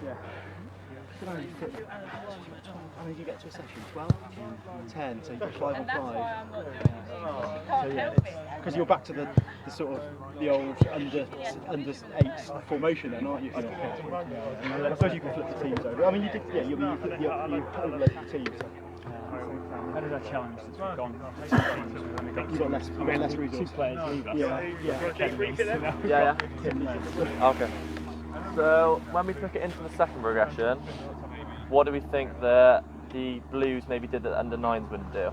Yeah. You can only fit, I mean, you get to a session 12, 10, so you got 5 on 5. And that's why I'm not doing it. You can't help it. Because you're back to the sort of the old under 8s formation then, aren't you? I suppose you can flip the teams over. I mean, you did, yeah. You overlaid the teams. So. How did that challenge since we've gone? You've got less resources. 2 players leave us. Yeah. Okay. So when we took it into the second progression, what do we think the Blues maybe did that the under 9s wouldn't do?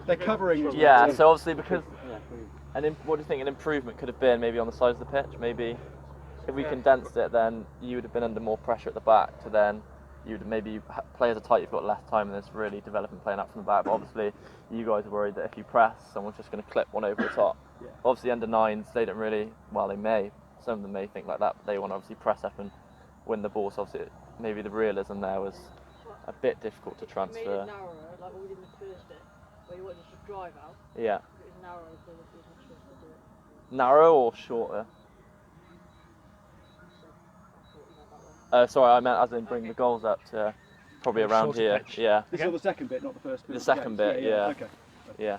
They're covering. Yeah. So obviously because, what do you think an improvement could have been maybe on the size of the pitch? Maybe if we condensed it, then you would have been under more pressure at the back. To then you'd maybe players are tight. You've got less time, and it's really developing playing out from the back. But obviously, you guys are worried that if you press, someone's just going to clip one over the top. Yeah. Obviously, under 9s, they don't really. Well, they may. Some of them may think like that. But they want to obviously press up and win the ball. So obviously, maybe the realism there was a bit difficult to transfer. Made it narrower, like we did in the first bit, where you wanted to drive out. Yeah. It was narrow, so it was much better to do it. Narrow or shorter? Sorry, I meant as in bring the goals up to probably around here. Pitch. Yeah. This is the second bit, not the first bit. The second bit, yeah. Okay. Yeah.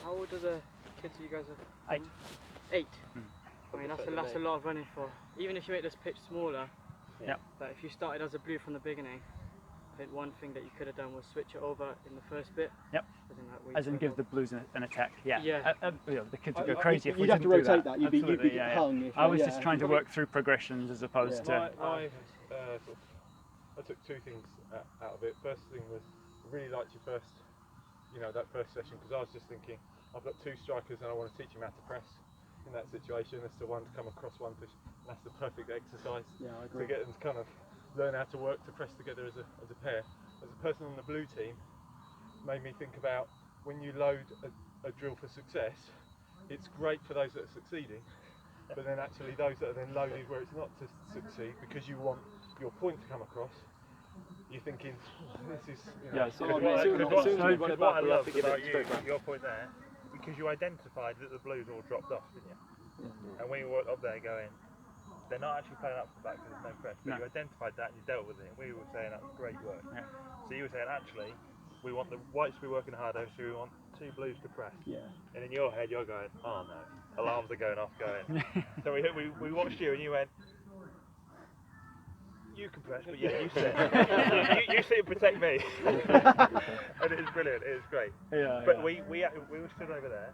How old are the kids you guys are? 8. 8? I mean, that's a lot of running for. Even if you make this pitch smaller, Yeah. but if you started as a blue from the beginning, I think one thing that you could have done was switch it over in the first bit. Yep. As in give the Blues an attack. Yeah. Yeah. The kids would go crazy if we You'd have to didn't do rotate that. You'd be Absolutely, hung. I was just trying to work through progressions as opposed to. I took 2 things out of it. First thing was I really liked your first, that first session, because I was just thinking I've got 2 strikers and I want to teach them how to press in that situation. As to one to come across one fish, and that's the perfect exercise to get them to kind of learn how to work to press together as a pair. As a person on the blue team, made me think about when you load a drill for success, it's great for those that are succeeding, but then actually those that are then loaded where it's not to succeed because you want your point to come across, you're thinking, this is, What I loved about your point there, because you identified that the Blues all dropped off, didn't you? And when you were up there going, they're not actually playing up to the back because there's no press, but you identified that and you dealt with it. And we were saying that's great work. Yeah. So you were saying actually, we want the whites to be working harder, so we want 2 Blues to press. Yeah. And in your head, you're going, oh no, alarms are going off, So we watched you and you went, you can press, but yeah, you sit. you sit and protect me. And it was brilliant. It was great. Yeah. But we were stood over there,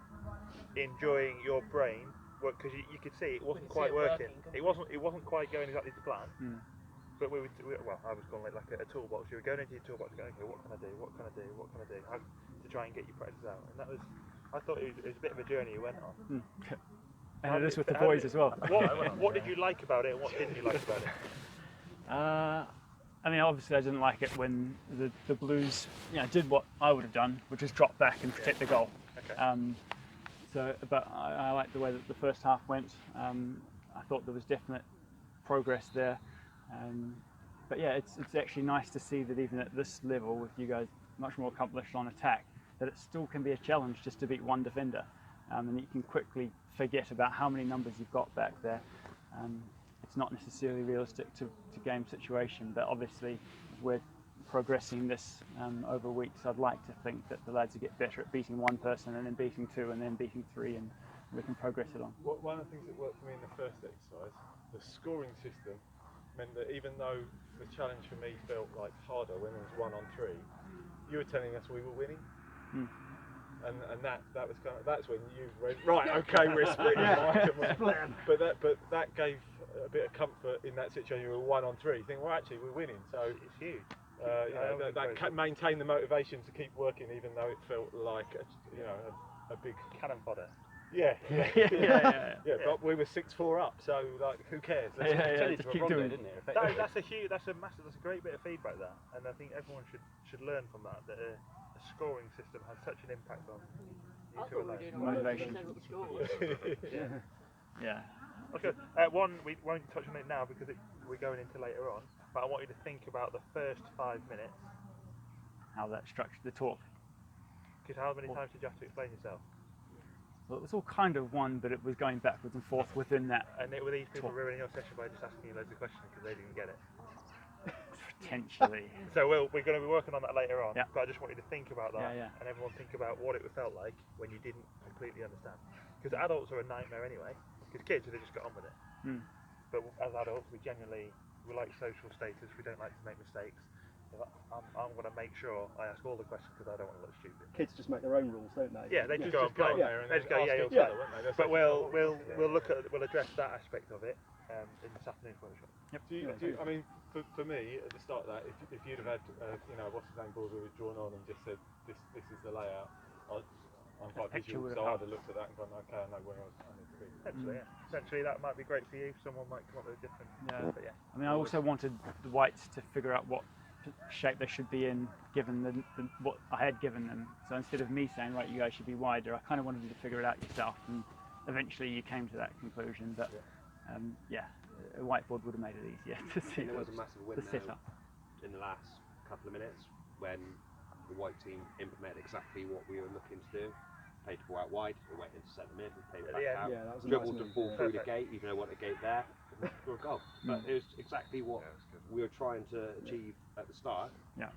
enjoying your brain work, because you could see it wasn't quite working. It wasn't quite going exactly to plan. But I was going like a toolbox. You were going into your toolbox, going, okay, what can I do? What can I do? What can I do? To try and get your practice out. And that was, I thought it was a bit of a journey you went on. And it is with the boys as well. What did you like about it, and what didn't you like about it? I mean, obviously I didn't like it when the Blues did what I would have done, which is drop back and protect the goal. Okay. But I liked the way that the first half went. I thought there was definite progress there. But yeah, it's actually nice to see that even at this level, with you guys much more accomplished on attack, that it still can be a challenge just to beat one defender. And you can quickly forget about how many numbers you've got back there. It's not necessarily realistic to game situation, but obviously we're progressing this over weeks. I'd like to think that the lads will get better at beating one person and then beating 2 and then beating 3, and we can progress it on. One of the things that worked for me in the first exercise, the scoring system meant that even though the challenge for me felt like harder when it was 1 on 3, you were telling us we were winning. And that was that's when you went, right, okay, we're splitting. But that gave a bit of comfort in that situation. You were 1 on 3. You think, well, actually we're winning, so It's huge. that maintained the motivation to keep working, even though it felt like a big cannon fodder. Yeah. But we were 6-4 up, so like, who cares? Let's continue to keep doing it. That's a great bit of feedback there, and I think everyone should learn from that. That a scoring system has such an impact on I thought we were doing Motivation. what the score was. Yeah. Okay, one, we won't touch on it now because we're going into later on, but I want you to think about the first 5 minutes. How that structured the talk. Because how many times did you have to explain yourself? Well, it was all kind of one, but it was going backwards and forth within that. And were these people talk. ruining your session by just asking you loads of questions because they didn't get it? Potentially. So we're going to be working on that later on, Yeah. but I just want you to think about that, Yeah. and everyone think about what it felt like when you didn't completely understand. Because adults are a nightmare anyway, because kids, they just got on with it. Mm. But as adults, we like social status, we don't like to make mistakes. So I'm going to make sure I ask all the questions because I don't want to look stupid. Kids just make their own rules, don't they? Yeah, they just go and play. Yeah. They just go, yeah, you'll tell, won't they? But we'll address that aspect of it in this afternoon's workshop. I mean, for me, at the start of that, if you'd have had, what's his name, balls already drawn on and just said, this is the layout, I'm quite visual, so I'd have looked at that and gone, okay, I know where I need to be. Essentially, that might be great for you. Someone might come up with a different. Yeah. But yeah. I mean, I also wanted the whites to figure out what shape they should be in, given what I had given them. So instead of me saying, right, you guys should be wider, I kind of wanted you to figure it out yourself, and eventually you came to that conclusion. But a whiteboard would have made it easier to see There was a massive win the setup. in the last couple of minutes when the white team implemented exactly what we were looking to do. Played the ball out wide, we went into centre mid, we played it back out, Yeah, that was a dribbled nice the ball move, through the gate, even though what the gate there, for a goal. But it was exactly what we were trying to achieve at the start. Yeah.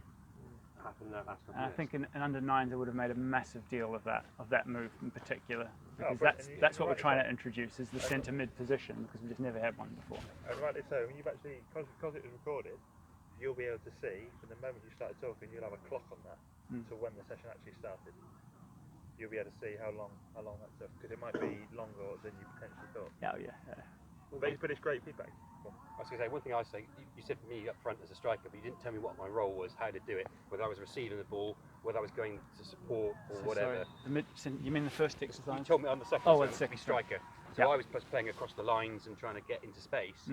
Happened in that last couple And I of minutes. think in under nines, I would have made a massive deal of that move in particular, because but- that's what we're trying to introduce is the centre mid position, because we just never had one before. And rightly so. When you've actually, because it was recorded, you'll be able to see from the moment you started talking, you'll have a clock on that to when the session actually started. You'll be able to see how long that took, because it might be longer than you potentially thought. Yeah. But it's great feedback. I was going to say, one thing I was saying, you said for me up front as a striker, but you didn't tell me what my role was, how to do it, whether I was receiving the ball, whether I was going to support or So whatever. sorry, you mean the first exercise? You told me on the second, Oh, so the second be striker. So Yeah. I was playing across the lines and trying to get into space.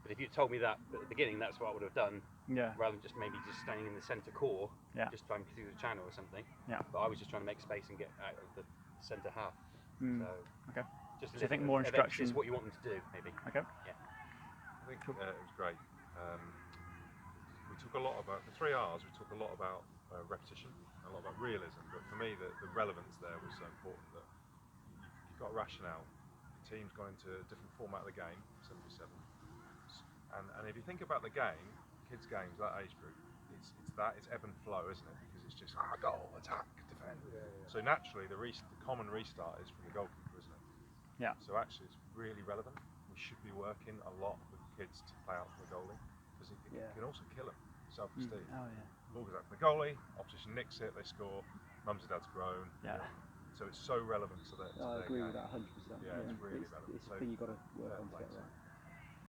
But if you told me that at the beginning, that's what I would have done, Yeah. rather than just maybe just standing in the centre core, Yeah. just trying to do the channel or something. Yeah. But I was just trying to make space and get out of the centre half. Mm. So Okay. just a So I think little more of instruction. emphasis is what you want them to do, maybe. Okay. Yeah. I think it was great. We talk a lot about, the 3 R's, we talk a lot about repetition, a lot about realism, but for me the relevance there was so important that you've got rationale. The team's gone into a different format of the game, 7v7. And if you think about the game, kids' games, that age group, it's ebb and flow, isn't it? Because it's just goal, attack, defend. So naturally the common restart is from the goalkeeper, isn't it? Yeah. So actually it's really relevant. We should be working a lot with kids to play out for the goalie, because it can also kill them, self-esteem. Oh yeah. Ball goes out for the goalie, opposition nicks it, they score, mums and dads groan. Yeah. So it's so relevant to their I agree game. with that 100%. Yeah, it's really it's relevant. the thing you've got to work on to get right.